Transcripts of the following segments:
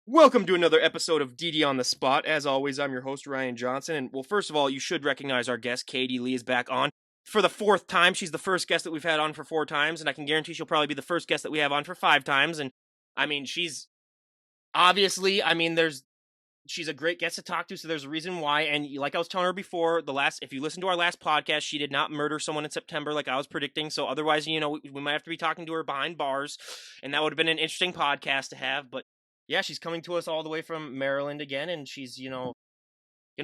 Welcome to another episode of DD on the Spot. As always, I'm your host, Ryan Johnson. And well, first of all, you should recognize our guest, Katie Lee, is back on for the fourth time. She's the first guest that we've had on for 4 times, and I can guarantee she'll probably be the first guest that we have on for 5 times. And I mean, she's obviously, she's a great guest to talk to, so there's a reason why. And like I was telling her before, if you listen to our last podcast, she did not murder someone in September like I was predicting. So otherwise, we might have to be talking to her behind bars, and that would have been an interesting podcast to have. But yeah, she's coming to us all the way from Maryland again, and she's, gonna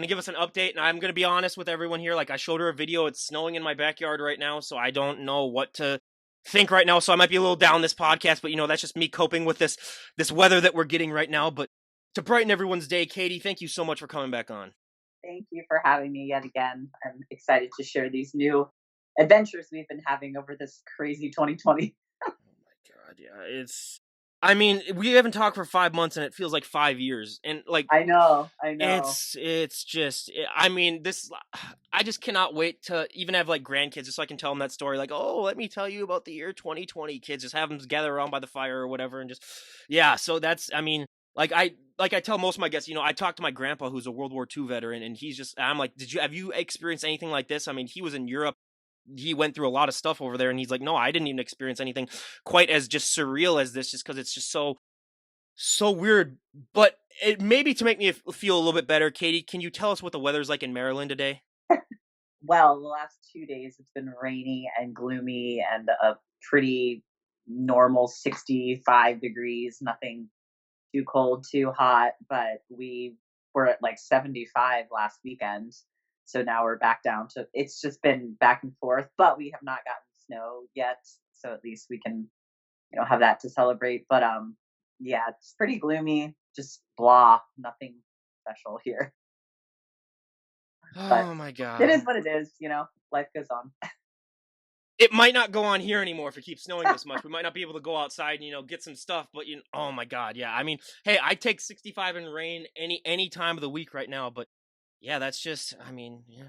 give us an update. And I'm gonna be honest with everyone here. Like, I showed her a video. It's snowing in my backyard right now, so I don't know what to think right now. So I might be a little down this podcast, but that's just me coping with this weather that we're getting right now. But to brighten everyone's day, Katie, thank you so much for coming back on. Thank you for having me yet again. I'm excited to share these new adventures we've been having over this crazy 2020. Oh my God, yeah, we haven't talked for 5 months and it feels like 5 years. And like, I know. it's just, this, I just cannot wait to even have like grandkids just so I can tell them that story. Like, oh, let me tell you about the year 2020, kids. Just have them gather around by the fire or whatever. And just, yeah. So that's, like I tell most of my guests, I talked to my grandpa who's a World War II veteran, and I'm like, have you experienced anything like this? I mean, he was in Europe. He went through a lot of stuff over there, and he's like, no, I didn't even experience anything quite as just surreal as this, just because it's just so weird. But it maybe to make me feel a little bit better, Katie, can you tell us what the weather's like in Maryland today? Well, the last 2 days it's been rainy and gloomy and a pretty normal 65 degrees, nothing too cold, too hot, but we were at like 75 last weekend. So now we're back down to, it's just been back and forth, but we have not gotten snow yet. So at least we can, have that to celebrate. But yeah, it's pretty gloomy, just blah, nothing special here. But Oh my God. it is what it is, life goes on. It might not go on here anymore if it keeps snowing this much. We might not be able to go outside and, get some stuff, but oh my God, yeah. I mean, hey, I take 65 in rain any time of the week right now, but yeah, that's just, yeah.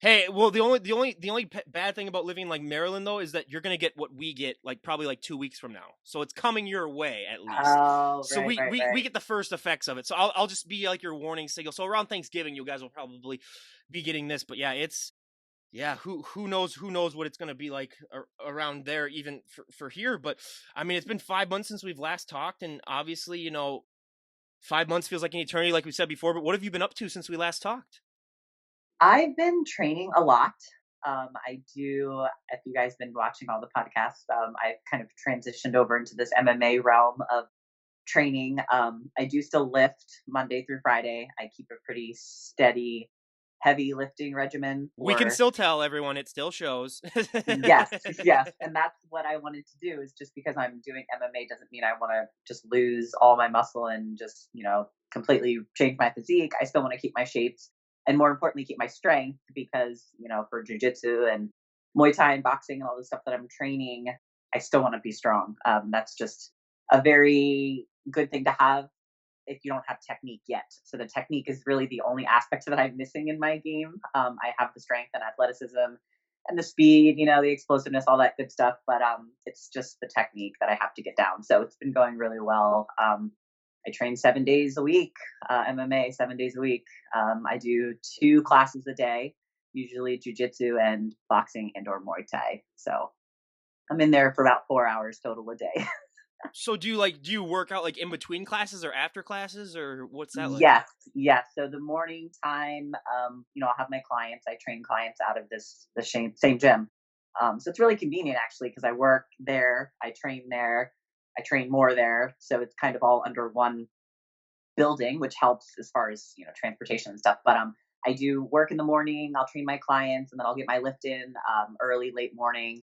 Hey, well, the only bad thing about living like Maryland though is that you're gonna get what we get like probably like 2 weeks from now, so it's coming your way at least. Oh, So right, we get the first effects of it. So I'll just be like your warning signal. So around Thanksgiving, you guys will probably be getting this, but yeah, who knows what it's gonna be like around there even for here. But I mean, it's been 5 months since we've last talked, and obviously 5 months feels like an eternity, like we said before. But what have you been up to since we last talked? I've been training a lot. I do, if you guys been watching all the podcasts, I've kind of transitioned over into this MMA realm of training. I do still lift Monday through Friday. I keep a pretty steady, heavy lifting regimen. We can still tell everyone, it still shows. Yes. And that's what I wanted to do, is just because I'm doing MMA doesn't mean I want to just lose all my muscle and just, completely change my physique. I still want to keep my shapes and, more importantly, keep my strength, because, for jiu-jitsu and Muay Thai and boxing and all the stuff that I'm training, I still want to be strong. That's just a very good thing to have if you don't have technique yet. So the technique is really the only aspect that I'm missing in my game. I have the strength and athleticism and the speed, the explosiveness, all that good stuff. But it's just the technique that I have to get down. So it's been going really well. I train 7 days a week, MMA 7 days a week. I do 2 classes a day, usually jiu-jitsu and boxing and or Muay Thai. So I'm in there for about 4 hours total a day. So do you work out like in between classes or after classes, or what's that like? Yes. So the morning time, I'll have my clients. I train clients out of the same gym. So it's really convenient actually, because I work there, I train there, I train more there. So it's kind of all under one building, which helps as far as, transportation and stuff. But I do work in the morning. I'll train my clients, and then I'll get my lift in early, late morning.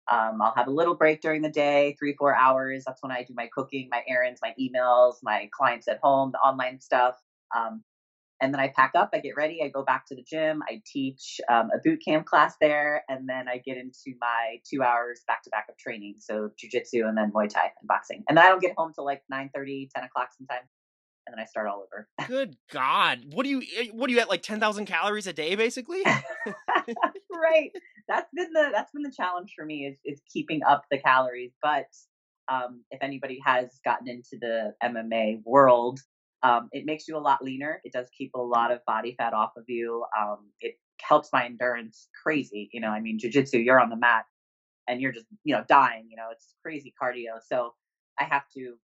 I'll have a little break during the day, 3-4 hours. That's when I do my cooking, my errands, my emails, my clients at home, the online stuff. And then I pack up, I get ready, I go back to the gym, I teach a boot camp class there, and then I get into my 2 hours back to back of training. So jiu-jitsu and then Muay Thai and boxing. And then I don't get home till like 9:30, 10 o'clock sometimes. And then I start all over. Good God. What do you at, like 10,000 calories a day basically? Right. That's been the challenge for me, is keeping up the calories. But If anybody has gotten into the MMA world, it makes you a lot leaner. It does keep a lot of body fat off of you. It helps my endurance crazy. I mean, jujitsu, you're on the mat and you're just, dying. It's crazy cardio. So I have to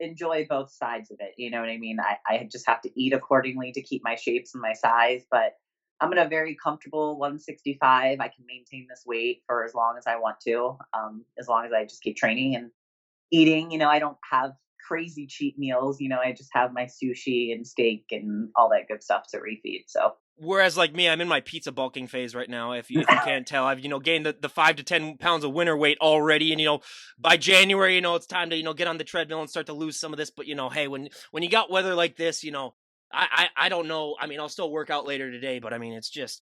enjoy both sides of it. You know what I mean? I just have to eat accordingly to keep my shapes and my size, but I'm in a very comfortable 165. I can maintain this weight for as long as I want to, as long as I just keep training and eating. I don't have crazy cheat meals. I just have my sushi and steak and all that good stuff to refeed. So, Whereas like me, I'm in my pizza bulking phase right now. If you can't tell, I've gained the 5 to 10 pounds of winter weight already, and by January, it's time to get on the treadmill and start to lose some of this. But hey, when you got weather like this, I don't know. I mean, I'll still work out later today, but I mean, it's just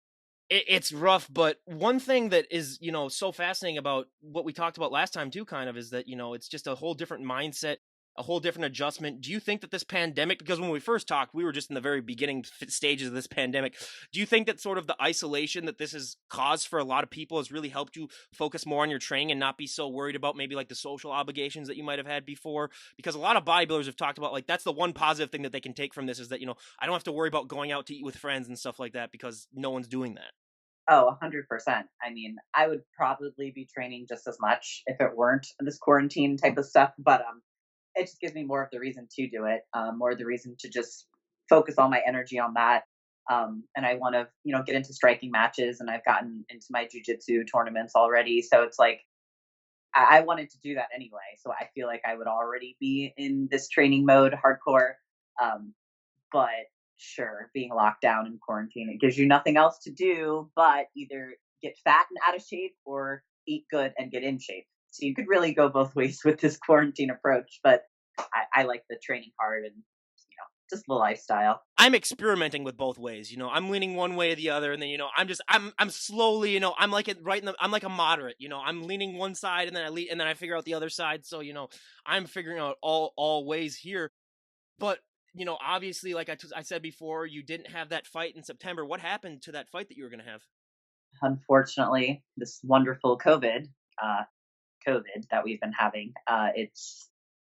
it's rough. But one thing that is so fascinating about what we talked about last time too, kind of, is that it's just a whole different mindset, a whole different adjustment. Do you think that this pandemic, because when we first talked, we were just in the very beginning stages of this pandemic, do you think that sort of the isolation that this has caused for a lot of people has really helped you focus more on your training and not be so worried about maybe like the social obligations that you might have had before? Because a lot of bodybuilders have talked about, like, that's the one positive thing that they can take from this, is that I don't have to worry about going out to eat with friends and stuff like that because no one's doing that. oh, 100%. I mean, I would probably be training just as much if it weren't this quarantine type of stuff, but it just gives me more of the reason to do it, more of the reason to just focus all my energy on that. And I want to, get into striking matches, and I've gotten into my jujitsu tournaments already. So it's like I wanted to do that anyway. So I feel like I would already be in this training mode, hardcore. Um, but sure, being locked down in quarantine, it gives you nothing else to do but either get fat and out of shape or eat good and get in shape. So you could really go both ways with this quarantine approach. But I like the training part and just the lifestyle. I'm experimenting with both ways. I'm leaning one way or the other, and then I'm slowly, I'm like it right in the I'm like a moderate. I'm leaning one side, and then I figure out the other side. So I'm figuring out all ways here. But obviously, like I said before, you didn't have that fight in September. What happened to that fight that you were gonna have? Unfortunately, this wonderful uh, COVID that we've been having,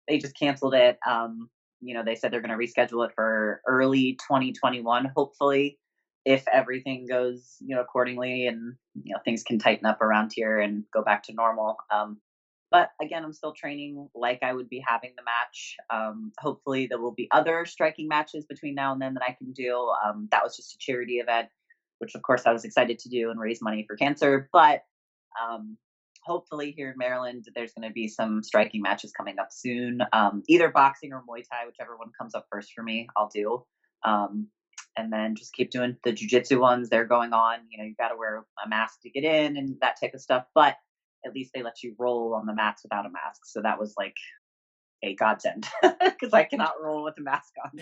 they just canceled it. They said they're going to reschedule it for early 2021, hopefully, if everything goes, accordingly, and things can tighten up around here and go back to normal. But again, I'm still training like I would be having the match. Hopefully, there will be other striking matches between now and then that I can do. That was just a charity event, which of course I was excited to do and raise money for cancer. But um, hopefully here in Maryland, there's going to be some striking matches coming up soon. Either boxing or Muay Thai, whichever one comes up first for me, I'll do. Um, and then just keep doing the jujitsu ones. They're going on. You've got to wear a mask to get in and that type of stuff. But at least they let you roll on the mats without a mask. So that was like a godsend because I cannot roll with a mask on.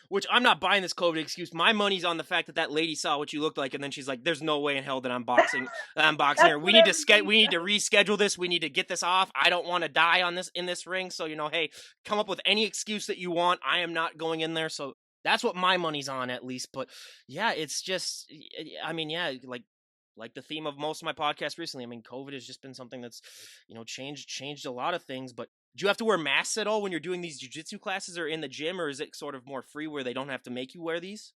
Which, I'm not buying this COVID excuse. My money's on the fact that that lady saw what you looked like, and then she's like, "There's no way in hell that I'm boxing her. That's We what need to everybody we need said. to reschedule this. We need to get this off. I don't want to die on this in this ring. So hey, come up with any excuse that you want. I am not going in there. So that's what my money's on, at least. But yeah, it's just, I mean, yeah, like the theme of most of my podcasts recently. I mean, COVID has just been something that's changed a lot of things. But do you have to wear masks at all when you're doing these jujitsu classes or in the gym, or is it sort of more free where they don't have to make you wear these?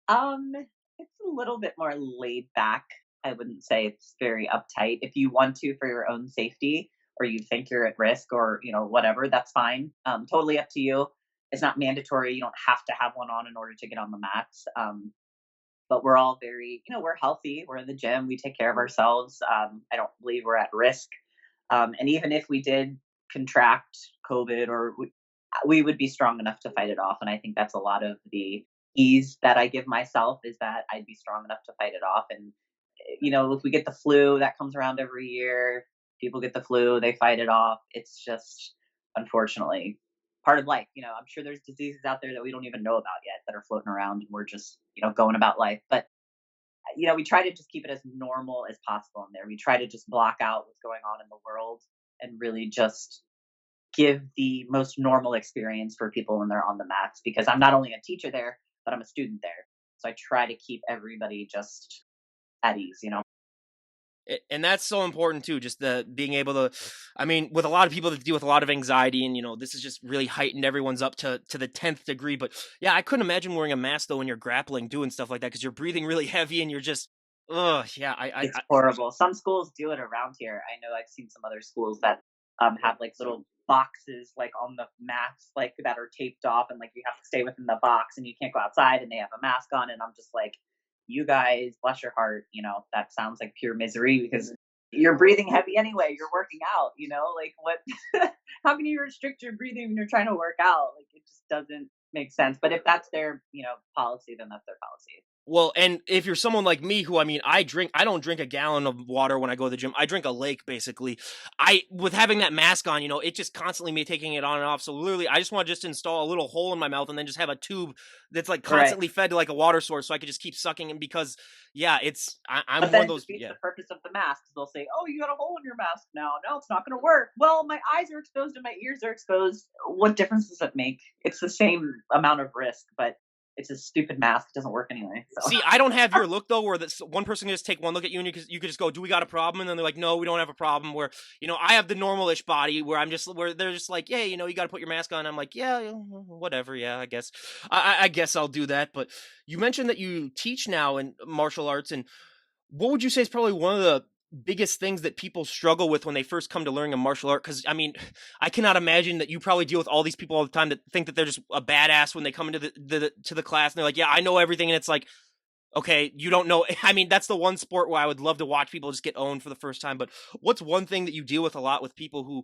Um, it's a little bit more laid back. I wouldn't say it's very uptight. If you want to for your own safety or you think you're at risk or, whatever, that's fine. Totally up to you. It's not mandatory. You don't have to have one on in order to get on the mats. But we're all very, we're healthy. We're in the gym. We take care of ourselves. I don't believe we're at risk. And even if we did contract COVID, or we would be strong enough to fight it off. And I think that's a lot of the ease that I give myself, is that I'd be strong enough to fight it off. And, if we get the flu, that comes around every year, people get the flu, they fight it off. It's just, unfortunately, part of life. I'm sure there's diseases out there that we don't even know about yet that are floating around, and we're just, going about life. But we try to just keep it as normal as possible in there. We try to just block out what's going on in the world and really just give the most normal experience for people when they're on the mats, because I'm not only a teacher there, but I'm a student there. So I try to keep everybody just at ease. And that's so important too, just the being able to, I mean, with a lot of people that deal with a lot of anxiety, and this is just really heightened everyone's up to the 10th degree. But yeah, I couldn't imagine wearing a mask though when you're grappling, doing stuff like that, because you're breathing really heavy and you're just, yeah, It's horrible. Some schools do it around here. I know I've seen some other schools that have like little boxes like on the mats like that are taped off, and like you have to stay within the box and you can't go outside, and they have a mask on, and I'm just like, you guys, bless your heart, that sounds like pure misery because you're breathing heavy anyway. You're working out, like what? How can you restrict your breathing when you're trying to work out? Like it just doesn't make sense. But if that's their policy, then that's their policy. Well, and if you're someone like me who, I mean, I don't drink a gallon of water when I go to the gym. I drink a lake basically. With having that mask on, it just constantly me taking it on and off. So literally I just want to just install a little hole in my mouth and then just have a tube that's like Right. constantly fed to like a water source so I could just keep sucking in because yeah, I'm But one of then those, defeats yeah. the purpose of the mask. They'll say, "Oh, you got a hole in your mask now. No, it's not going to work." Well, my eyes are exposed and my ears are exposed. What difference does it make? It's the same amount of risk, but it's a stupid mask. It doesn't work anyway. So See, I don't have your look though, where this one person can just take one look at you and you could just go, "Do we got a problem?" And then they're like, "No, we don't have a problem." Where I have the normal-ish body where where they're just like, "Yeah, you got to put your mask on." I'm like, "Yeah, yeah, whatever. Yeah, I guess I guess I'll do that." But you mentioned that you teach now in martial arts, and what would you say is probably one of the biggest things that people struggle with when they first come to learning a martial art? Because I mean, I cannot imagine that you probably deal with all these people all the time that think that they're just a badass when they come into the class and they're like, "Yeah, I know everything," and it's like, okay, you don't know. I mean, that's the one sport where I would love to watch people just get owned for the first time. But what's one thing that you deal with a lot with people who,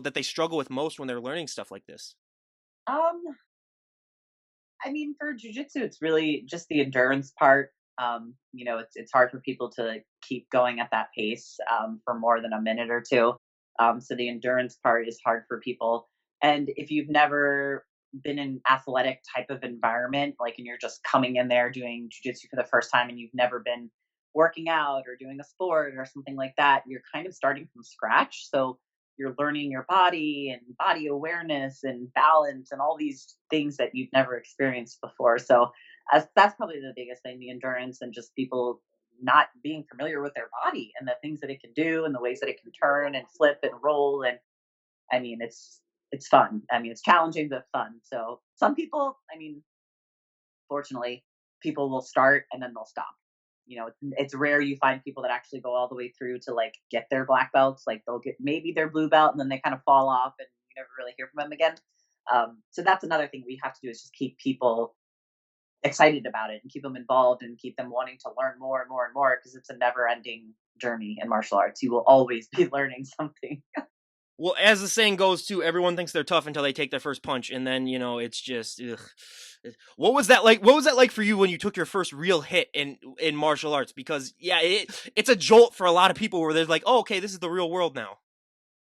that they struggle with most when they're learning stuff like this? um, I mean, for jujitsu, it's really just the endurance part. It's hard for people to keep going at that pace for more than a minute or two. So the endurance part is hard for people. And if you've never been in athletic type of environment, like, and you're just coming in there doing jujitsu for the first time, and you've never been working out or doing a sport or something like that, you're kind of starting from scratch. So you're learning your body and body awareness and balance and all these things that you've never experienced before. So that's probably the biggest thing, the endurance and just people not being familiar with their body and the things that it can do and the ways that it can turn and flip and roll. And I mean, it's fun. I mean, it's challenging but fun. So some people, I mean, fortunately, people will start and then they'll stop. It's rare you find people that actually go all the way through to like get their black belts. Like they'll get maybe their blue belt and then they kind of fall off and you never really hear from them again. So that's another thing we have to do is just keep people excited about it and keep them involved and keep them wanting to learn more and more and more because it's a never ending journey in martial arts. You will always be learning something. Well, as the saying goes, too, everyone thinks they're tough until they take their first punch, and then it's just. Ugh. What was that like? What was that like for you when you took your first real hit in martial arts? Because yeah, it's a jolt for a lot of people where they're like, "Oh, okay, this is the real world now."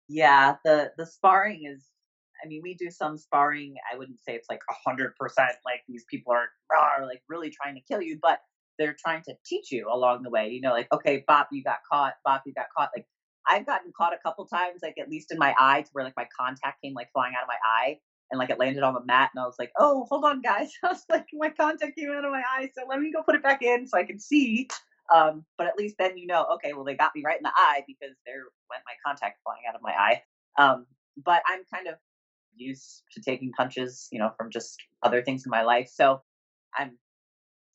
Yeah, the sparring is. I mean, we do some sparring. I wouldn't say it's like 100%. Like these people are like really trying to kill you, but they're trying to teach you along the way. Like okay, Bop, you got caught. Bop, you got caught. Like I've gotten caught a couple times, like at least in my eye, to where like my contact came like flying out of my eye, and like it landed on the mat, and I was like, oh, hold on, guys. I was like, my contact came out of my eye, so let me go put it back in so I can see. But at least then okay, well they got me right in the eye because there went my contact flying out of my eye. But I'm kind of used to taking punches, from just other things in my life. So I'm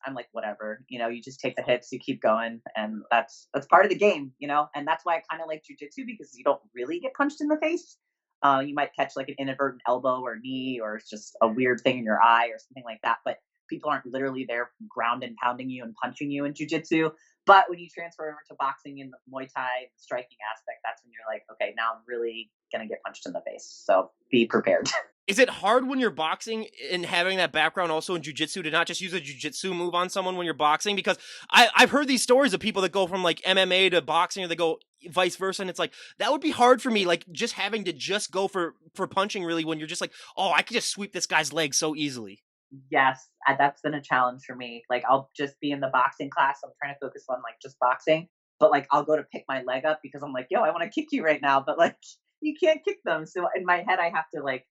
I'm like, whatever, you just take the hits, you keep going, and that's part of the game, and that's why I kind of like jujitsu because you don't really get punched in the face. You might catch like an inadvertent elbow or knee, or it's just a weird thing in your eye or something like that. But people aren't literally there ground and pounding you and punching you in jujitsu. But when you transfer over to boxing and the Muay Thai striking aspect, that's when you're like, okay, now I'm really gonna get punched in the face. So be prepared. Is it hard when you're boxing and having that background also in jujitsu to not just use a jujitsu move on someone when you're boxing? Because I've heard these stories of people that go from like MMA to boxing or they go vice versa. And it's like, that would be hard for me. Like just having to just go for punching really when you're just like, oh, I could just sweep this guy's leg so easily. Yes, that's been a challenge for me. Like, I'll just be in the boxing class. I'm trying to focus on like just boxing, but like I'll go to pick my leg up because I'm like, yo, I want to kick you right now, but like you can't kick them. So in my head, I have to like,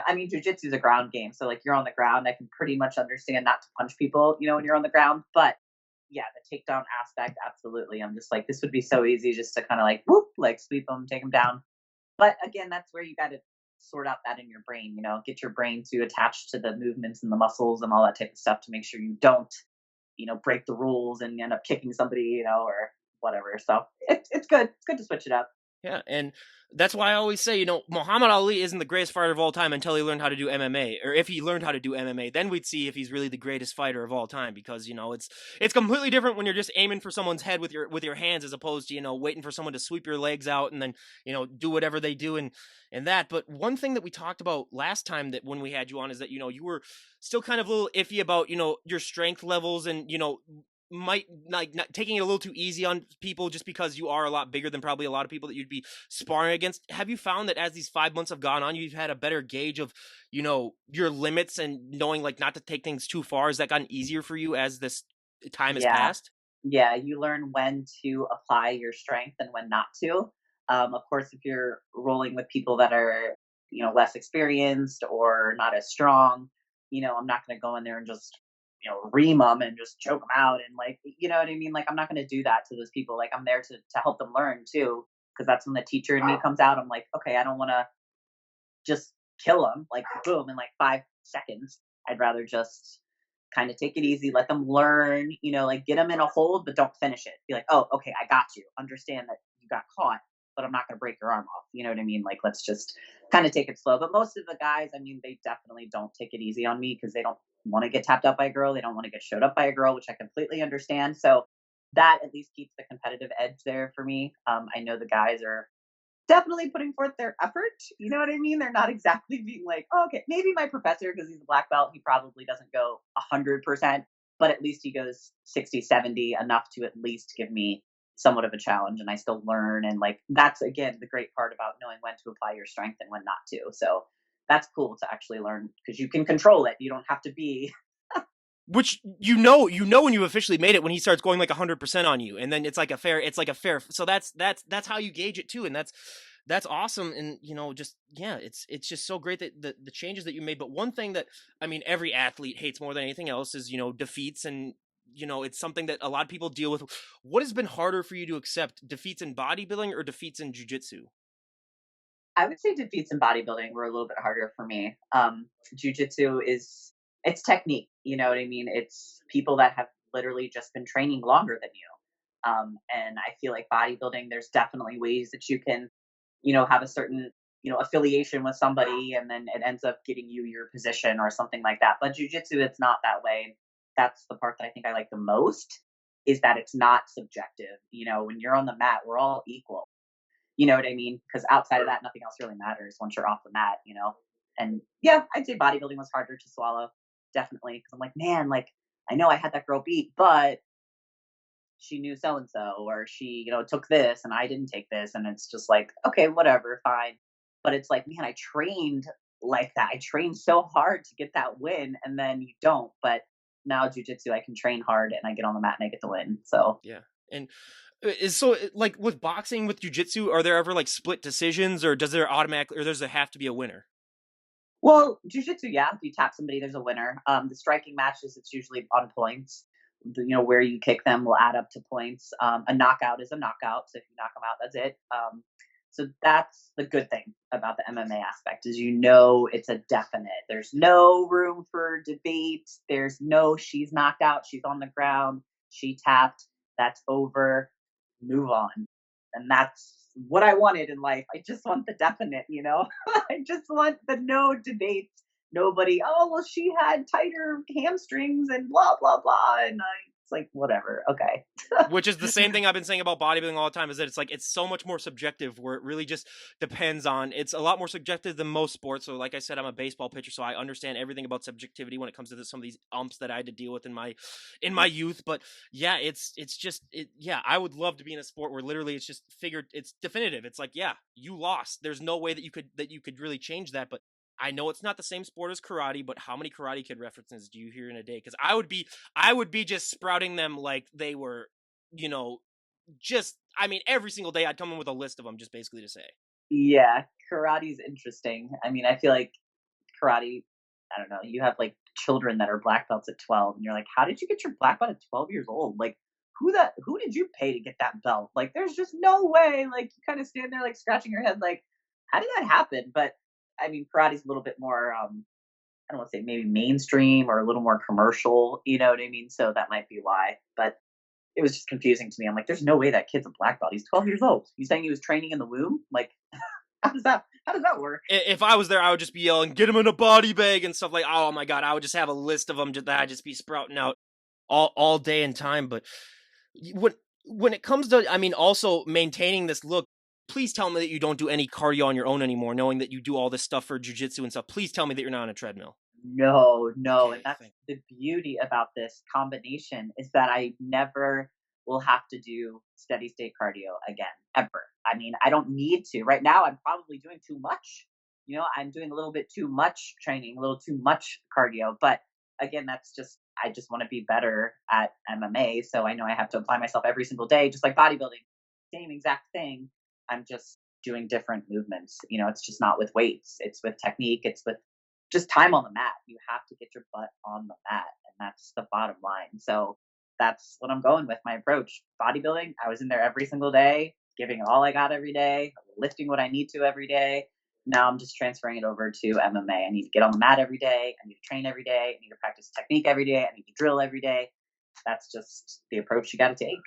I mean, jujitsu is a ground game, so like you're on the ground. I can pretty much understand not to punch people, when you're on the ground, but yeah, the takedown aspect, absolutely. I'm just like, this would be so easy just to kind of like whoop, like sweep them, take them down. But again, that's where you got to sort out that in your brain, get your brain to attach to the movements and the muscles and all that type of stuff to make sure you don't, break the rules and end up kicking somebody, or whatever. So it's good. It's good to switch it up. Yeah, and that's why I always say, Muhammad Ali isn't the greatest fighter of all time until he learned how to do MMA, or if he learned how to do MMA, then we'd see if he's really the greatest fighter of all time. Because it's completely different when you're just aiming for someone's head with your hands, as opposed to waiting for someone to sweep your legs out and then do whatever they do and that. But one thing that we talked about last time that when we had you on is that you were still kind of a little iffy about your strength levels and might like not taking it a little too easy on people just because you are a lot bigger than probably a lot of people that you'd be sparring against. Have you found that as these 5 months have gone on, you've had a better gauge of your limits and knowing like not to take things too far? Has that gotten easier for you as this time has Yeah. passed? Yeah, you learn when to apply your strength and when not to. Of course, if you're rolling with people that are, less experienced or not as strong, I'm not going to go in there and just, ream them and just choke them out. And like, you know what I mean? Like, I'm not going to do that to those people. Like, I'm there to help them learn too. Cause that's when the teacher in me comes out. I'm like, okay, I don't want to just kill them like boom in like 5 seconds. I'd rather just kind of take it easy, let them learn, like get them in a hold, but don't finish it. Be like, oh, okay, I got you. Understand that you got caught, but I'm not going to break your arm off. You know what I mean? Like, let's just kind of take it slow. But most of the guys, I mean, they definitely don't take it easy on me because they don't want to get tapped up by a girl. They don't want to get showed up by a girl, which I completely understand. So that at least keeps the competitive edge there for me. I know the guys are definitely putting forth their effort. You know what I mean? They're not exactly being like, oh, okay, maybe my professor, because he's a black belt, he probably doesn't go 100%, but at least he goes 60, 70, enough to at least give me somewhat of a challenge. And I still learn. And like, that's again, the great part about knowing when to apply your strength and when not to. So that's cool to actually learn because you can control it. You don't have to be. Which when you officially made it when he starts going like 100% on you, and then it's like a fair. So that's how you gauge it too, and that's awesome. And just yeah, it's just so great that the changes that you made. But one thing that I mean, every athlete hates more than anything else is defeats, and it's something that a lot of people deal with. What has been harder for you to accept, defeats in bodybuilding or defeats in jiu-jitsu? I would say defeats in bodybuilding were a little bit harder for me. Jujitsu is it's technique. You know what I mean? It's people that have literally just been training longer than you. And I feel like bodybuilding, there's definitely ways that you can, have a certain, affiliation with somebody, and then it ends up getting you your position or something like that. But jujitsu, it's not that way. That's the part that I think I like the most is that it's not subjective. When you're on the mat, we're all equal. You know what I mean? Because outside of that, nothing else really matters once you're off the mat. And yeah, I'd say bodybuilding was harder to swallow, definitely. Because I'm like, man, like I know I had that girl beat, but she knew so and so, or she, took this and I didn't take this, and it's just like, okay, whatever, fine. But it's like, man, I trained like that. I trained so hard to get that win, and then you don't. But now jujitsu, I can train hard and I get on the mat and I get the win. So Yeah. And like with boxing, with jujitsu, are there ever like split decisions, or does there have to be a winner? well, jujitsu, yeah. If you tap somebody, there's a winner. The striking matches, it's usually on points. Where you kick them will add up to points. A knockout is a knockout, so if you knock them out, that's it. So that's the good thing about the MMA aspect is it's a definite. There's no room for debate. There's no she's knocked out, she's on the ground, she tapped, that's over, move on. And that's what I wanted in life. I just want the definite. I just want the no debates. Nobody, oh, well, she had tighter hamstrings and blah, blah, blah. And it's like, whatever. Okay. Which is the same thing I've been saying about bodybuilding all the time, is that it's like it's so much more subjective, where it really just depends on, it's a lot more subjective than most sports. So like I said, I'm a baseball pitcher, so I understand everything about subjectivity when it comes to some of these umps that I had to deal with in my youth. But yeah, it's just yeah, I would love to be in a sport where literally it's just figured, it's definitive. It's like, yeah, you lost. There's no way that you could really change that. But I know it's not the same sport as karate, but how many Karate Kid references do you hear in a day? Because I would be just sprouting them like they were, you know, just I mean, every single day I'd come in with a list of them, just basically to say. Yeah. Karate's interesting. I mean, I feel like karate, I don't know, you have like children that are black belts at 12, and you're like, how did you get your black belt at 12 years old? Like, who did you pay to get that belt? Like, there's just no way. Like, you kind of stand there like scratching your head, like, how did that happen? But I mean, karate's a little bit more I don't want to say maybe mainstream or a little more commercial, you know what I mean? So that might be why. But it was just confusing to me. I'm like, there's no way that kid's a black belt. He's 12 years old. You saying he was training in the womb? Like, how does that work? If I was there, I would just be yelling, "Get him in a body bag" and stuff like. Oh my god, I would just have a list of them that I'd just be sprouting out all day and time. But when when it comes to, I mean, also maintaining this look, please tell me that you don't do any cardio on your own anymore, knowing that you do all this stuff for jujitsu and stuff. Please tell me that you're not on a treadmill. No, no, and Okay, that's thank. the beauty about this combination is that I never will have to do steady state cardio again, ever. I mean, I don't need to. Right now, I'm probably doing too much. You know, I'm doing a little bit too much training, a little too much cardio. But again, that's just, I just want to be better at MMA. So I know I have to apply myself every single day, just like bodybuilding, same exact thing. I'm just doing different movements. You know, it's just not with weights, it's with technique, it's with just time on the mat. You have to get your butt on the mat, and that's the bottom line. So that's what I'm going with my approach. Bodybuilding, I was in there every single day, giving it all I got every day, lifting what I need to every day. Now I'm just transferring it over to MMA. I need to get on the mat every day. I need to train every day. I need to practice technique every day. I need to drill every day. That's just the approach you got to take.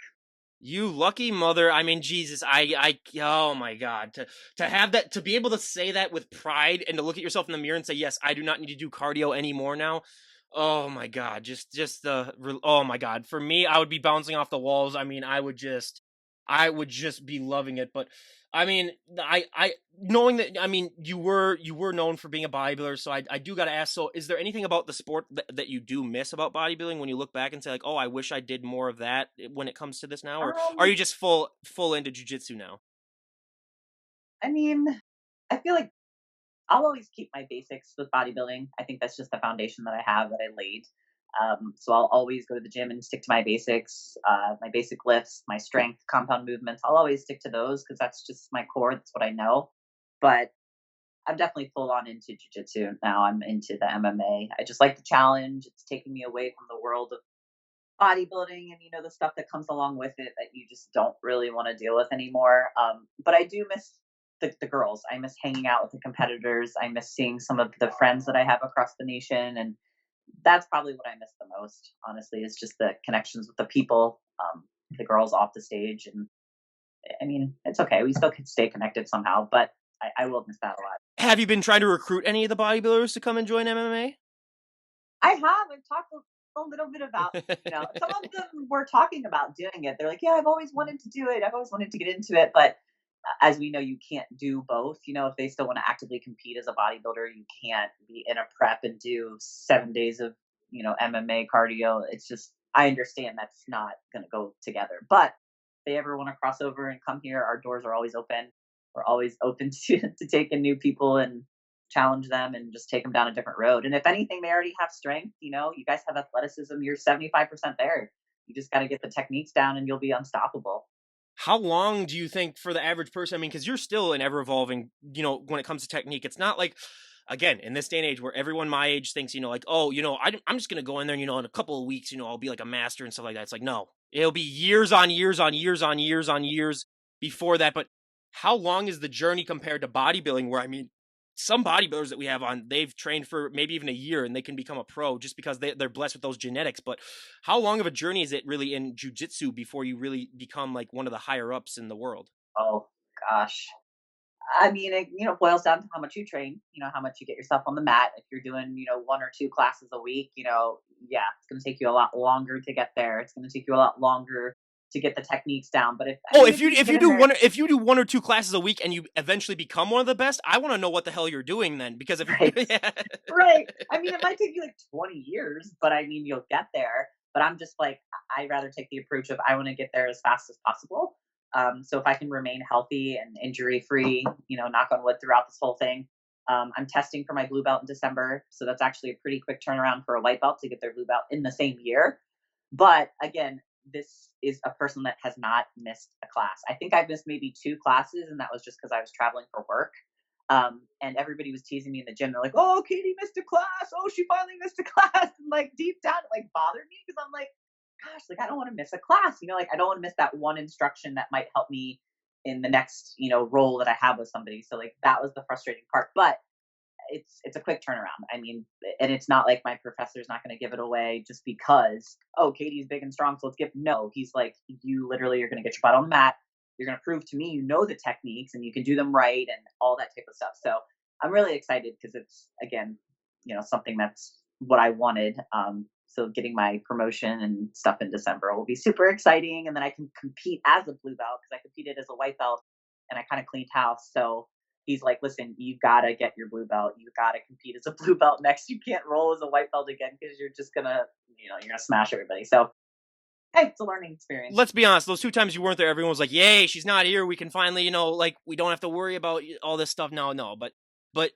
You lucky mother. I mean, Jesus, oh my God. To have that, to be able to say that with pride and to look at yourself in the mirror and say, yes, I do not need to do cardio anymore now. Oh my God. Oh my God. For me, I would be bouncing off the walls. I mean, I would just be loving it. But I mean, knowing that, I mean, you were known for being a bodybuilder, so I do got to ask. So, is there anything about the sport that you do miss about bodybuilding when you look back and say like, oh, I wish I did more of that when it comes to this now, or are Um, you just full into jujitsu now? I mean, I feel like I'll always keep my basics with bodybuilding. I think that's just the foundation that I have that I laid. So I'll always go to the gym and stick to my basic lifts, my strength, compound movements. I'll always stick to those because that's just my core. That's what I know. But I'm definitely full on into jujitsu now. I'm into the MMA. I just like the challenge. It's taking me away from the world of bodybuilding and the stuff that comes along with it that you just don't really want to deal with anymore. But I do miss the girls. I miss hanging out with the competitors. I miss seeing some of the friends that I have across the nation, and that's probably what I miss the most. Honestly, is just the connections with the people, the girls off the stage, and I mean, it's okay. We still can stay connected somehow, but I will miss that a lot. Have you been trying to recruit any of the bodybuilders to come and join MMA? I have. I've talked a little bit about, some of them were talking about doing it. They're like, yeah, I've always wanted to do it. I've always wanted to get into it. But as we know, you can't do both. If they still want to actively compete as a bodybuilder, you can't be in a prep and do 7 days of, MMA cardio. It's just, I understand that's not going to go together. But if they ever want to cross over and come here, our doors are always open. We're always open to taking new people and challenge them and just take them down a different road. And if anything, they already have strength. You guys have athleticism. You're 75% there. You just got to get the techniques down and you'll be unstoppable. How long do you think for the average person? I mean, because you're still an ever evolving, when it comes to technique. It's not like, again, in this day and age where everyone my age thinks, like, oh, I'm just going to go in there and, in a couple of weeks, I'll be like a master and stuff like that. It's like, no, it'll be years on years on years on years on years before that. But how long is the journey compared to bodybuilding? Where, I mean, some bodybuilders that we have on, they've trained for maybe even a year and they can become a pro just because they're blessed with those genetics. But how long of a journey is it really in jujitsu before you really become like one of the higher ups in the world? Oh, gosh. I mean, it, boils down to how much you train, how much you get yourself on the mat. If you're doing, one or two classes a week, yeah, it's going to take you a lot longer to get there. It's going to take you a lot longer to get the techniques down. But Oh, if you can if get you in do there, one or two classes a week and you eventually become one of the best, I want to know what the hell you're doing then. Because if right, yeah. right. I mean, it might take you like 20 years, but I mean, you'll get there. But I'm just like, I'd rather take the approach of I want to get there as fast as possible. So if I can remain healthy and injury free, knock on wood throughout this whole thing. I'm testing for my blue belt in December. So that's actually a pretty quick turnaround for a white belt to get their blue belt in the same year. But again, this is a person that has not missed a class. I think I've missed maybe two classes, and that was just because I was traveling for work. And everybody was teasing me in the gym. They're like, "Oh, Katie missed a class. Oh, she finally missed a class." And like deep down, it like bothered me because I'm like, gosh, like I don't want to miss a class, like I don't want to miss that one instruction that might help me in the next, role that I have with somebody. So like that was the frustrating part. But it's a quick turnaround. I mean, and it's not like my professor's not going to give it away just because, oh, Katie's big and strong, so let's give. No, he's like, you literally are going to get your butt on the mat. You're going to prove to me you know the techniques and you can do them right and all that type of stuff. So I'm really excited because it's again, something that's what I wanted. So getting my promotion and stuff in December will be super exciting, and then I can compete as a blue belt because I competed as a white belt and I kind of cleaned house. So he's like, listen, you gotta get your blue belt. You gotta compete as a blue belt next. You can't roll as a white belt again because you're just gonna, you're gonna smash everybody. So hey, it's a learning experience. Let's be honest, those 2 times you weren't there, everyone was like, "Yay, she's not here. We can finally, like, we don't have to worry about all this stuff now." No, but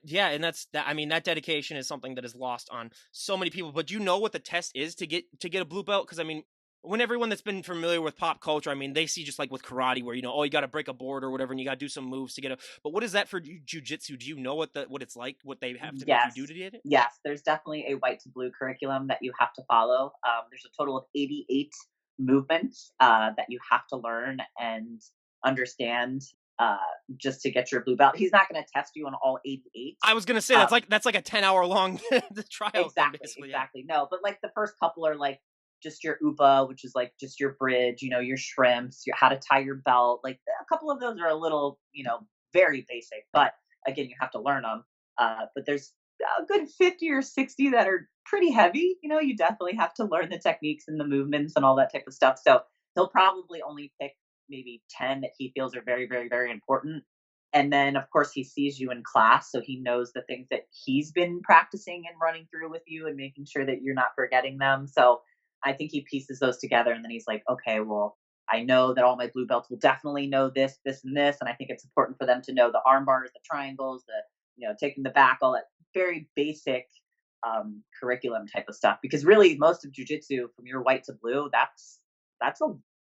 yeah, and that's that. I mean, that dedication is something that is lost on so many people. But do you know what the test is to get a blue belt? Because I mean, when everyone that's been familiar with pop culture, I mean, they see just like with karate, where oh, you got to break a board or whatever, and you got to do some moves to get a. But what is that for jujitsu? Do you know what it's like? What they have to make you Yes. do to get it? Yes. There's definitely a white to blue curriculum that you have to follow. There's a total of 88 movements that you have to learn and understand uh, just to get your blue belt. He's not going to test you on all 88. I was gonna say Um, that's like a 10-hour long tryout, then Exactly, basically. Yeah. exactly. No, but like the first couple are like just your UPA, which is like just your bridge, your shrimps, your how to tie your belt. Like a couple of those are a little, very basic, but again, you have to learn them. But there's a good 50 or 60 that are pretty heavy. You definitely have to learn the techniques and the movements and all that type of stuff. So he'll probably only pick maybe 10 that he feels are very, very, very important, and then, of course, he sees you in class, so he knows the things that he's been practicing and running through with you and making sure that you're not forgetting them. So I think he pieces those together, and then he's like, okay, well, I know that all my blue belts will definitely know this, this, and this. And I think it's important for them to know the arm bars, the triangles, the, taking the back, all that very basic curriculum type of stuff. Because really, most of jujitsu, from your white to blue, that's a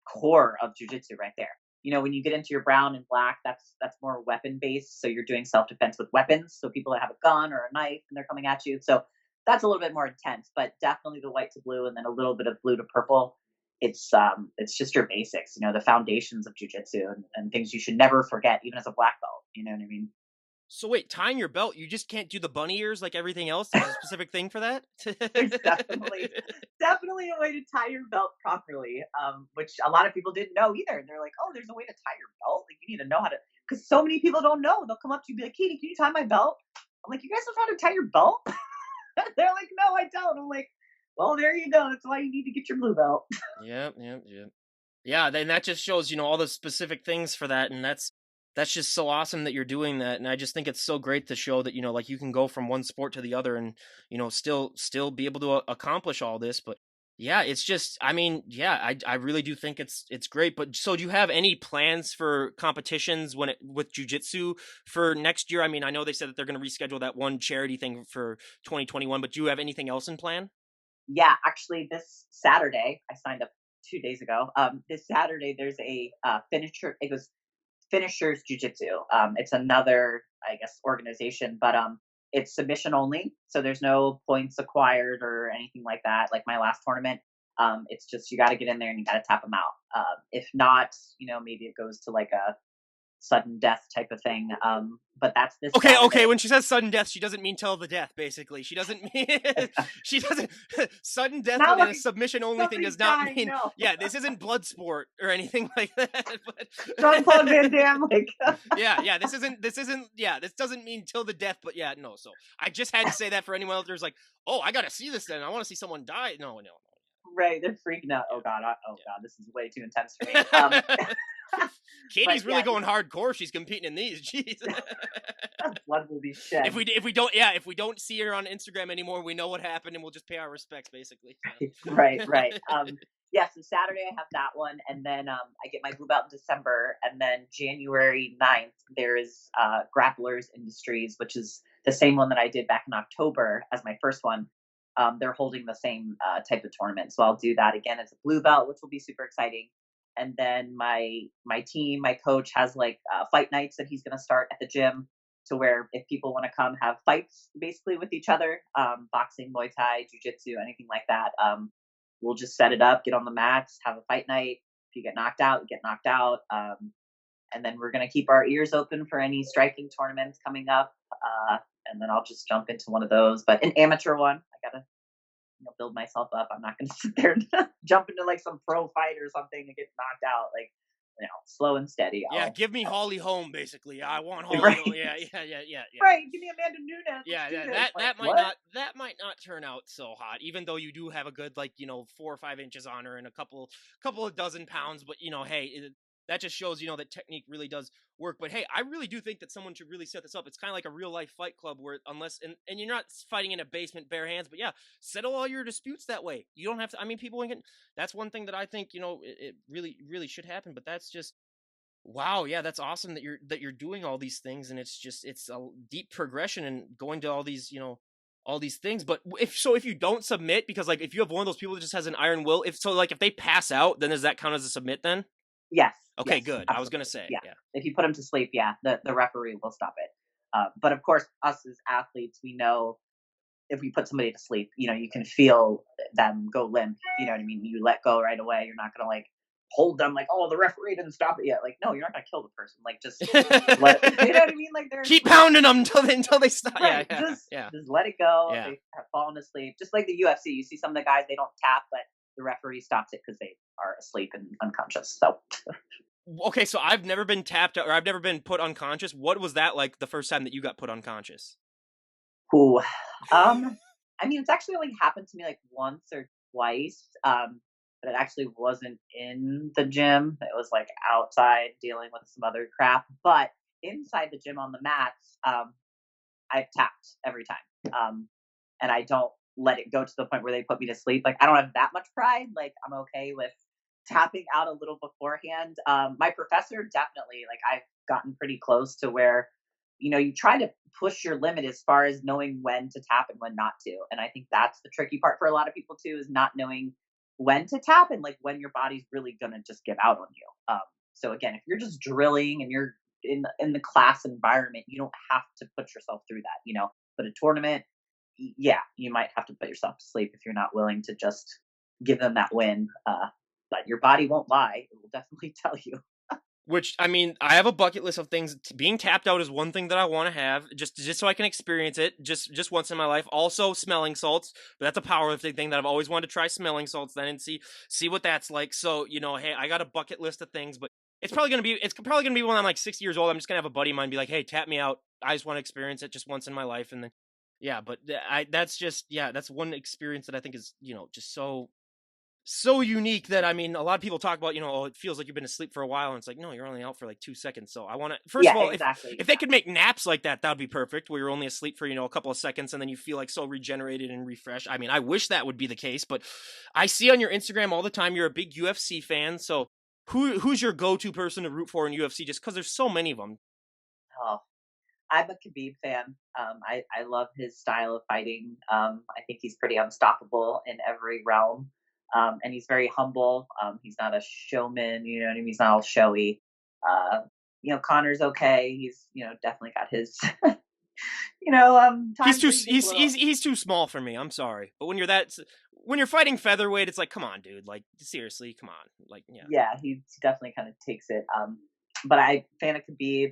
core of jujitsu right there. When you get into your brown and black, that's more weapon based. So you're doing self defense with weapons. So people that have a gun or a knife and they're coming at you. So that's a little bit more intense, but definitely the white to blue and then a little bit of blue to purple. It's just your basics, the foundations of jujitsu and things you should never forget, even as a black belt. You know what I mean? So wait, tying your belt, you just can't do the bunny ears like everything else? There's a specific thing for that? There's definitely a way to tie your belt properly, which a lot of people didn't know either. They're like, "Oh, there's a way to tie your belt. Like you need to know how to." Because so many people don't know. They'll come up to you and be like, "Katie, can you tie my belt?" I'm like, "You guys don't know how to tie your belt?" They're like, "No, I don't." I'm like, "Well, there you go. That's why you need to get your blue belt." Yep, yep, yep. Yeah, then that just shows, all the specific things for that, and that's just so awesome that you're doing that, and I just think it's so great to show that, like, you can go from one sport to the other and, still be able to accomplish all this, but yeah, it's just I mean, yeah, I really do think it's great, but so do you have any plans for competitions with jujitsu for next year? I mean, I know they said that they're gonna reschedule that one charity thing for 2021, but do you have anything else in plan? Yeah, actually, this Saturday I signed up 2 days ago. This Saturday there's a finisher. It was Finishers Jiu-Jitsu. It's another, I guess, organization, but it's submission only, so there's no points acquired or anything like that. Like my last tournament, it's just you got to get in there and you got to tap them out. If not, maybe it goes to like a sudden death type of thing. But that's this Okay, okay. Saturday. When she says sudden death, she doesn't mean till the death. Basically, she doesn't mean she doesn't sudden death Not in a like submission only thing somebody's does not dying. mean. No, Yeah, this isn't blood sport or anything like that. Jean Claude But Van Damme. Like, yeah. This isn't. Yeah, this doesn't mean till the death. But yeah, no. So I just had to say that for anyone out there's like, oh, I gotta see this. Then I want to see someone die. No, no, right? They're freaking out. Oh yeah, god. Oh god. This is way too intense for me. yeah. But Katie's really yeah, going hardcore. She's competing in these. Jeez. blood will be if shed. we don't see her on Instagram anymore, we know what happened, and we'll just pay our respects, basically. Right, So. right. Yeah, so Saturday I have that one, and then I get my blue belt in December, and then January 9th, there is Grapplers Industries, which is the same one that I did back in October as my first one. They're holding the same type of tournament, so I'll do that again as a blue belt, which will be super exciting. And then my team, my coach has like fight nights that he's going to start at the gym, to where if people want to come have fights basically with each other, boxing, Muay Thai, Jiu Jitsu, anything like that. we'll just set it up, get on the mats, have a fight night. If you get knocked out, you get knocked out. And then we're going to keep our ears open for any striking tournaments coming up. And then I'll just jump into one of those. But an amateur one, I got to build myself up. I'm not going to sit there and jump into like some pro fight or something and get knocked out. Like, slow and steady. Yeah, give me Holly Holm, basically. I want Holly Right. Holm. Yeah. Right. Give me Amanda Nunes. That might not turn out so hot, even though you do have a good 4 or 5 inches on her and a couple of dozen pounds. But hey, that just shows that technique really does work. But hey, I really do think that someone should really set this up. It's kind of like a real life fight club where and you're not fighting in a basement bare hands, but yeah, settle all your disputes that way. You don't have to. I mean, people can. That's one thing that I think it really should happen. But that's just. Wow, yeah, that's awesome that you're doing all these things, and it's a deep progression and going to all these all these things. But if you don't submit, because if you have one of those people that just has an iron will, if they pass out, then does that count as a submit then? Yes. Okay, yes, good. absolutely. I was gonna say, yeah. If you put them to sleep, the referee will stop it. But of course, us as athletes, we know if we put somebody to sleep, you can feel them go limp. You know what I mean? You let go right away. You're not gonna hold them the referee didn't stop it yet. No, you're not gonna kill the person. Just let it, you know what I mean? Keep pounding them until they stop. Right. Yeah. Just let it go. Yeah. They have fallen asleep. Just like the UFC, you see some of the guys, they don't tap, but the referee stops it because they are asleep and unconscious. So okay, so I've never been tapped or I've never been put unconscious. What was that like the first time that you got put unconscious? Ooh. I mean, it's actually only happened to me once or twice. But it actually wasn't in the gym. It was outside dealing with some other crap. But inside the gym on the mats, I've tapped every time. And I don't let it go to the point where they put me to sleep. I don't have that much pride. I'm okay with tapping out a little beforehand. My professor definitely, I've gotten pretty close to where, you try to push your limit as far as knowing when to tap and when not to. And I think that's the tricky part for a lot of people too, is not knowing when to tap and when your body's really gonna just give out on you. So again, if you're just drilling and you're in the class environment, you don't have to put yourself through that. But a tournament, yeah, you might have to put yourself to sleep if you're not willing to just give them that win. But your body won't lie; it will definitely tell you. Which, I mean, I have a bucket list of things. Being tapped out is one thing that I want to have, just so I can experience it, just once in my life. Also, smelling salts, but that's a powerlifting thing that I've always wanted to try. Smelling salts, then and see what that's like. So, hey, I got a bucket list of things, but it's probably gonna be when I'm 60 years old. I'm just gonna have a buddy of mine be like, hey, tap me out. I just want to experience it just once in my life, and then yeah. But that's one experience that I think is just so unique that I mean, a lot of people talk about, oh, it feels like you've been asleep for a while, and it's no, you're only out for 2 seconds. So I want to, first of all, exactly. if they could make naps like that, that would be perfect, where you're only asleep for a couple of seconds, and then you feel so regenerated and refreshed. I mean, I wish that would be the case, but I see on your Instagram all the time you're a big UFC fan. So who's your go-to person to root for in UFC? Just because there's so many of them. Oh, I'm a Khabib fan. I love his style of fighting. I think he's pretty unstoppable in every realm. And he's very humble. He's not a showman, you know what I mean? He's not all showy. Connor's okay. He's, definitely got his, he's too small for me. I'm sorry. But when you're fighting featherweight, it's come on, dude. Seriously, come on. Yeah. Yeah, he definitely kind of takes it. But I'm fan of Khabib.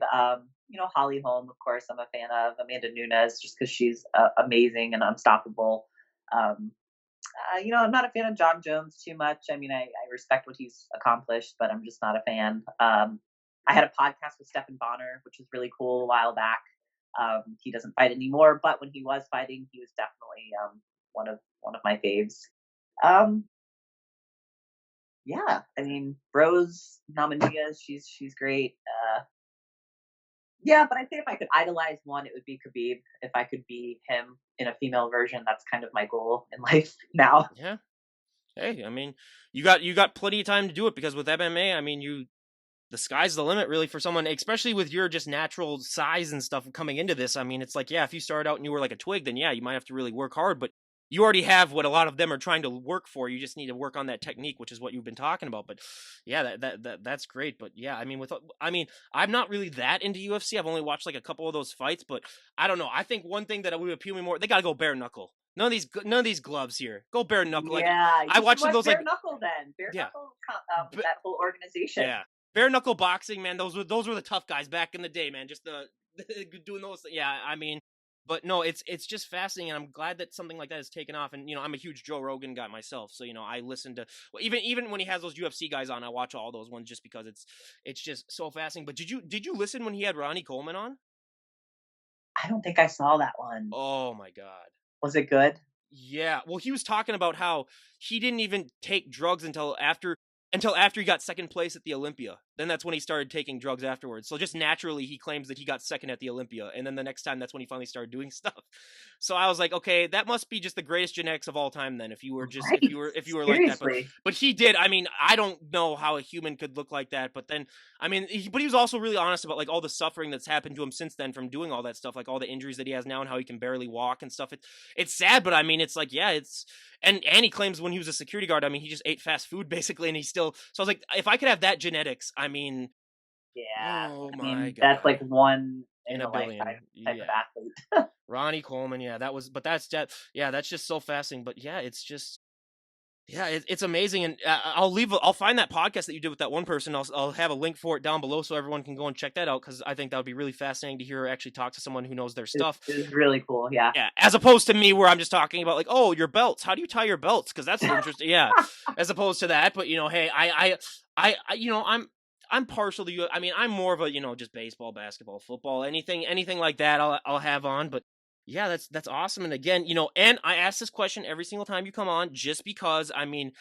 Holly Holm, of course, I'm a fan of Amanda Nunes just because she's amazing and unstoppable. I'm not a fan of John Jones too much. I mean, I respect what he's accomplished, but I'm just not a fan. I had a podcast with Stephan Bonner, which was really cool a while back. He doesn't fight anymore, but when he was fighting, he was definitely one of my faves. Yeah, I mean, Rose Namajunas, she's great. Yeah, but I think if I could idolize one, it would be Khabib. If I could be him in a female version, that's kind of my goal in life now. Yeah. Hey, I mean, you got plenty of time to do it, because with MMA, I mean, the sky's the limit really for someone, especially with your just natural size and stuff coming into this. I mean, it's yeah, if you started out and you were like a twig, then yeah, you might have to really work hard, but you already have what a lot of them are trying to work for. You just need to work on that technique, which is what you've been talking about. But yeah, that's great. But yeah, I mean, I'm not really that into UFC. I've only watched a couple of those fights, but I don't know. I think one thing that would appeal me more, they got to go bare knuckle. none of these gloves here. Go bare knuckle. Like Yeah, I you should watched watch those Bare like Knuckle then. Bare yeah. Knuckle, that whole organization. Yeah, bare knuckle boxing, man. Those were the tough guys back in the day, man. Just the doing those. Yeah, I mean, but no, it's just fascinating, and I'm glad that something like that has taken off. And I'm a huge Joe Rogan guy myself, so I listen to well, even when he has those UFC guys on, I watch all those ones just because it's just so fascinating. But did you listen when he had Ronnie Coleman on? I don't think I saw that one. Oh my god. Was it good? Yeah, well, he was talking about how he didn't even take drugs until after he got second place at the Olympia. Then that's when he started taking drugs afterwards. So just naturally, he claims that he got second at the Olympia, and then the next time, that's when he finally started doing stuff. So I was like, okay, that must be just the greatest genetics of all time. Then, if you were just Right. if you were like that, but Seriously. but he did. I mean, I don't know how a human could look like that, but then I mean, but he was also really honest about like all the suffering that's happened to him since then from doing all that stuff, like all the injuries that he has now and how he can barely walk and stuff. It's sad, but I mean, it's like, yeah, and he claims when he was a security guard, I mean, he just ate fast food basically, and he still. So I was like, if I could have that genetics, I mean, Yeah. oh I my mean, that's like god, one in in a a lifetime billion, type of yeah. athlete. Ronnie Coleman, yeah, but yeah, that's just so fascinating. But yeah, it's just. Yeah, it's amazing, and I'll find that podcast that you did with that one person. I'll have a link for it down below so everyone can go and check that out because I think that would be really fascinating to hear actually talk to someone who knows their It stuff. it was really cool, yeah. Yeah, as opposed to me where I'm just talking about like, oh, your belts. How do you tie your belts? Because that's interesting. Yeah, as opposed to that. But hey, I'm partial to you. I mean, I'm more of a just baseball, basketball, football, anything like that. I'll have on. But yeah, that's awesome. And again, and I ask this question every single time you come on, just because I mean,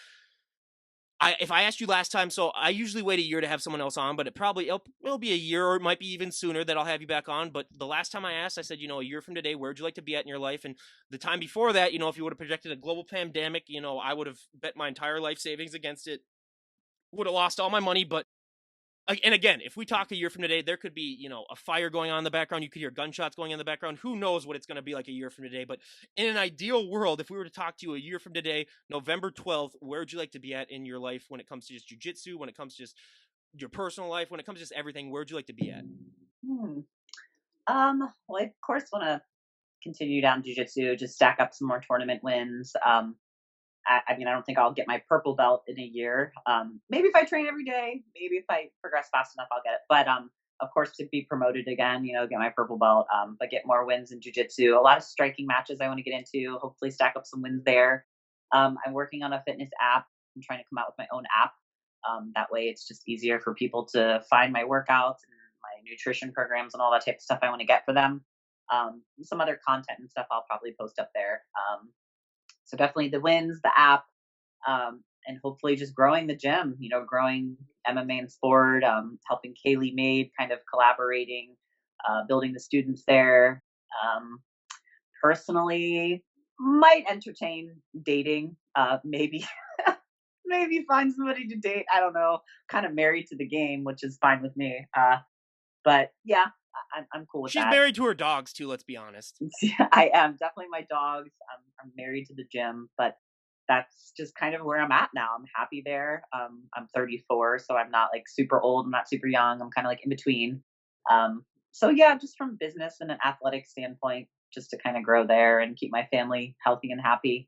if I asked you last time, so I usually wait a year to have someone else on, but it'll be a year or it might be even sooner that I'll have you back on. But the last time I asked, I said, a year from today, where'd you like to be at in your life? And the time before that, if you would have projected a global pandemic, I would have bet my entire life savings against it, would have lost all my money. But and again, if we talk a year from today, there could be, a fire going on in the background. You could hear gunshots going on in the background. Who knows what it's going to be like a year from today? But in an ideal world, if we were to talk to you a year from today, November 12th, where would you like to be at in your life when it comes to just jujitsu, when it comes to just your personal life, when it comes to just everything? Where would you like to be at? Hmm. Well, I of course wanna continue down jujitsu, just stack up some more tournament wins. I mean, I don't think I'll get my purple belt in a year. Maybe if I train every day, maybe if I progress fast enough, I'll get it. But of course, to be promoted again, get my purple belt, but get more wins in jujitsu. A lot of striking matches I want to get into. Hopefully, stack up some wins there. I'm working on a fitness app. I'm trying to come out with my own app. That way, it's just easier for people to find my workouts and my nutrition programs and all that type of stuff I want to get for them. Some other content and stuff I'll probably post up there. So definitely the wins, the app, and hopefully just growing the gym. Growing MMA and sport, helping Kaylee Made, kind of collaborating, building the students there. Um, Personally, might entertain dating. Maybe maybe find somebody to date. I don't know. Kind of married to the game, which is fine with me. But yeah, I'm cool with She's that. married to her dogs too. Let's be honest. I am definitely my dogs. I'm married to the gym, but that's just kind of where I'm at now. I'm happy there. I'm 34, so I'm not like super old. I'm not super young. I'm kind of like in between. So yeah, just from business and an athletic standpoint, just to kind of grow there and keep my family healthy and happy,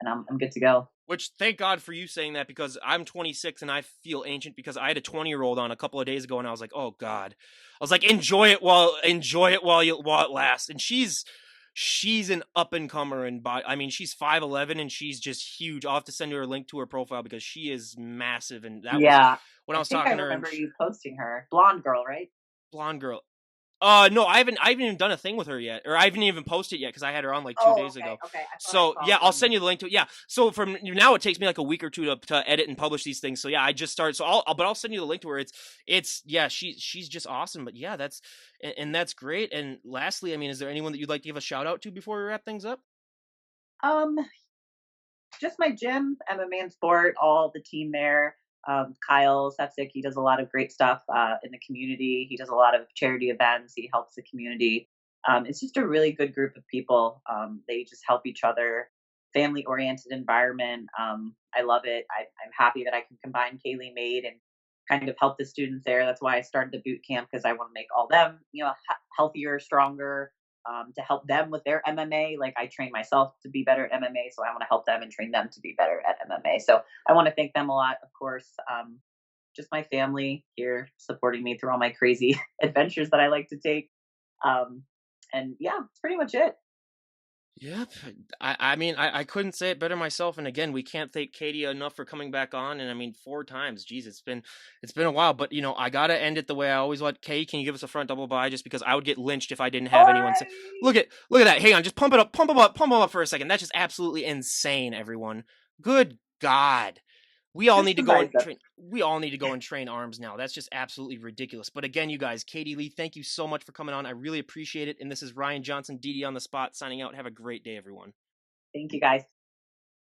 and I'm good to go. Which thank God for you saying that because I'm 26 and I feel ancient because I had a 20-year-old on a couple of days ago and I was like, oh God. I was like, enjoy it while it lasts. And she's an up and comer and I mean, she's 5'11" and she's just huge. I'll have to send you her link to her profile because she is massive. And that was Yeah, when I I was think I talking to her and remember you posting her, blonde girl, right? blonde girl. No, I haven't even done a thing with her yet, or I haven't even posted yet because I had her on like two Oh, days okay, ago. okay. I thought I So saw yeah, her I'll on send there. you the link to it. Yeah. So from now, it takes me like a week or two to edit and publish these things. So yeah, I just started. So I'll send you the link to her. It's yeah, she's just awesome. But yeah, and that's great. And lastly, I mean, is there anyone that you'd like to give a shout out to before we wrap things up? Um, just my gym, MMA and sport, all the team there. Kyle Sepsic, he does a lot of great stuff in the community. He does a lot of charity events. He helps the community. It's just a really good group of people. They just help each other. Family oriented environment. I love it. I'm happy that I can combine Kaylee Made and kind of help the students there. That's why I started the boot camp because I want to make all them, healthier, stronger, to help them with their MMA. Like I train myself to be better at MMA, so I want to help them and train them to be better at MMA. So I want to thank them a lot, of course. Just my family here supporting me through all my crazy adventures that I like to take. Um, and yeah, that's pretty much it. Yep. I mean, I couldn't say it better myself. And again, we can't thank Katie enough for coming back on. And I mean, 4 times. Geez, it's been a while. But I gotta end it the way I always want. Kay, can you give us a front double buy? Just because I would get lynched if I didn't All have anyone say, right. look at that. Hang on, just pump it up, pump them up, pump them up for a second. That's just absolutely insane, everyone. Good God. We all Just need to the go and biceps. train. We all need to go and train arms now. That's just absolutely ridiculous. But again, you guys, Katie Lee, thank you so much for coming on. I really appreciate it. And this is Ryan Johnson, DD on the spot, signing out. Have a great day, everyone. Thank you guys.